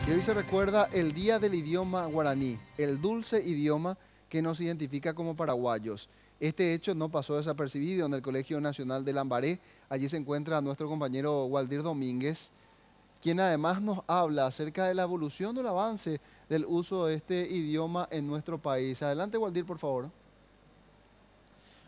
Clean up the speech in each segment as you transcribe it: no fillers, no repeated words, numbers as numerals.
Y hoy se recuerda el Día del Idioma Guaraní, el dulce idioma que nos identifica como paraguayos. Este hecho no pasó desapercibido en el Colegio Nacional de Lambaré. Allí se encuentra nuestro compañero Waldir Domínguez, quien además nos habla acerca de la evolución o el avance del uso de este idioma en nuestro país. Adelante, Waldir, por favor.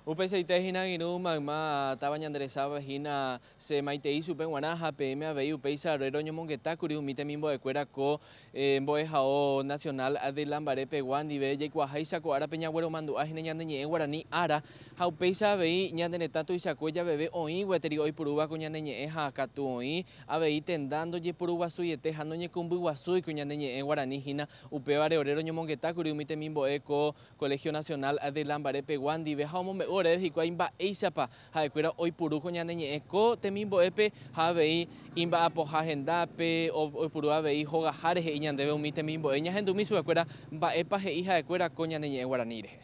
Upeseite hina ginu magma tabaña enderezaba hina se maitei supe guanaja PM abei upeisa rero ñomongeta kuri umite mimbo de cuera ko mboejao nacional de Lambaré peguán dive yaikuajai sako ara peñagüero mandu ajine ñande ñe guarani ara ha upeisa abei ñande netato isakuella bebe oi gueteri oi puruba ko ñande ñe ha katu oi abei tendando ye puruba suyete hano ñe kumbu guasui ko ñande ñe guarani hina upeva reorero ñomongeta kuri umite mimbo ko Colegio Nacional de Lambaré peguán dive ha mombe ore hikuái mba'éichapa ha'ekuéra oipuruko ñane ñe'ẽko temimbo'épe ha avei imba'apoha hendápe oipuru avei hogaháre he'i ñandéve umi temimbo'e ñahendúmi chupekuéra mba'épa he'i ha'ekuéra ko ñane ñe'ẽ Guarani rehe.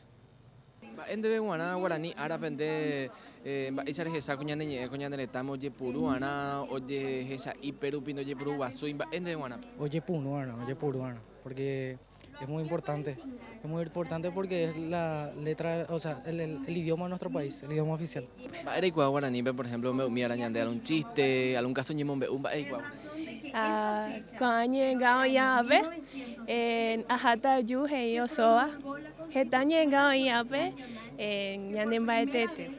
Mba'e ndéve g̃uarã Guarani árape nde mba'éicha rehechako ñane ñe'ẽ ko ñane retãme ojepuru'arã ojehecha'ípe rupi ndojepuru guasúi mba'e ndéve g̃uarã. Ojepuru'arã, porque es muy importante. Es muy importante porque es la letra, o sea, el idioma de nuestro país, el idioma oficial. Mba'éreikuaa Guarani, por ejemplo, me umiara ñande algún chiste, algún caso ñemombe'u mba'éikuaa. Kuañegao iape, ahata yu hei osoa, hetañegao iape, ñande mbaetete.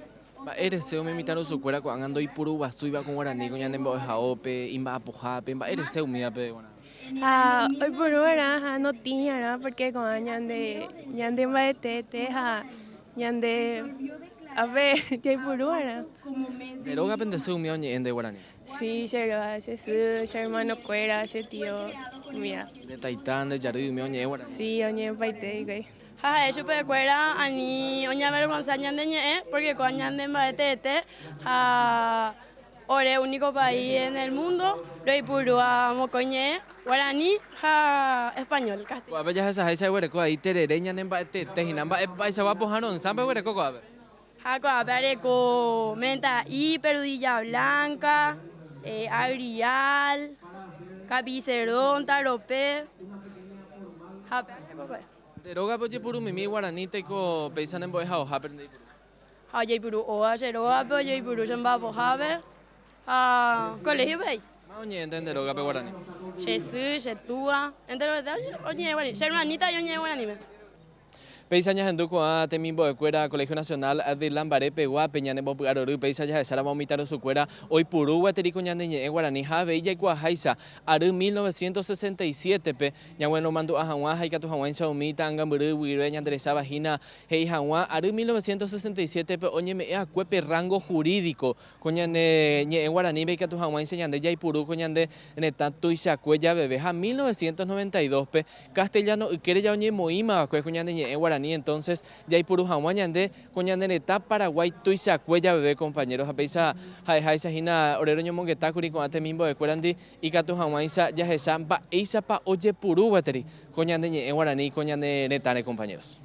Mba'érese omemitãro chukuéra ko'ág̃a ndoipuru guasúiva con Guarani ko ñande mbo'ehaópe, imba'apohápe, mba'érese umívape Guarani. Oipuru'arã notíñarã porque ko'ã ñande mbaetete ñande ape jaipuru'arã. Rógape nde che umíva ñe'ẽ nde Guarani. Sí, che roga, che sy, che hermanokuéra, che tío umíva. De taitã, nde jarýi umíva ñe'ẽ Guarani. Sí, oñe'ẽpaite hikuái. Ha chupekuéra ani oñavergonza ñande ñe'ẽ porque ko'ã ñande mbaetete ore único país en el mundo roipurúa mokõi ñe'ẽ Guarani ha español. Ko'ápe jahechaháicha guereko ahí terere ñane mba'etete hína mba'eichagua pohãrõnsápe guereko ko'ápe. Ha ko'ápe areko Mentaí, Perudilla Blanca, Agrial, Capicerón, Taropé. Rógape ojepurumimi Guarani teiko péicha nembo'ehaóhape ndeipuru. Ha ojeipuru che rógape, ojeipuru che mba'apohápe, ha colegio pe. Más oñe'ẽnte nde rógape Guarani. Che sy, che túa, entero oñe'ẽ Guarani, che hermanita y oñe'ẽ Guarani. Péicha ñahendu ko'ã temimbo'ekuéra Colegio Nacional de Lambaré pegua peñane mbopy'arory péicha jahechára momitáro chukuéra oipuru gueteri ko ñande ñe'ẽ Guarani ha avei jaikuaaháicha ary 1967pe ñagueno mandu'a hag̃ua ha ikatu hag̃uáicha umi ta'ãngambyry guive ñanderecháva hína he'i hag̃ua ary 1967pe oñeme'ẽ'akue rango jurídico ko ñande ñe'ẽ Guaranípe ikatu hag̃uáicha ñande jaipuru ko ñande retã tuichakue javeve ha 1992pe castellano ykére ja oñemoĩmavakue ko ñande ñe'ẽ Guarani. Entonces jaipuru hag̃ua ñande ko ñande retã Paraguay tuichakue javeve compañeros apéicha ha'eháicha hína orero ñomongetákuri ko'ã temimbo'ekuéra ndi ikatu hag̃uáicha jahecha mba'éichapa ojepuru gueteri ko ñande ñe'ẽ Guarani ko ñande retãre compañeros.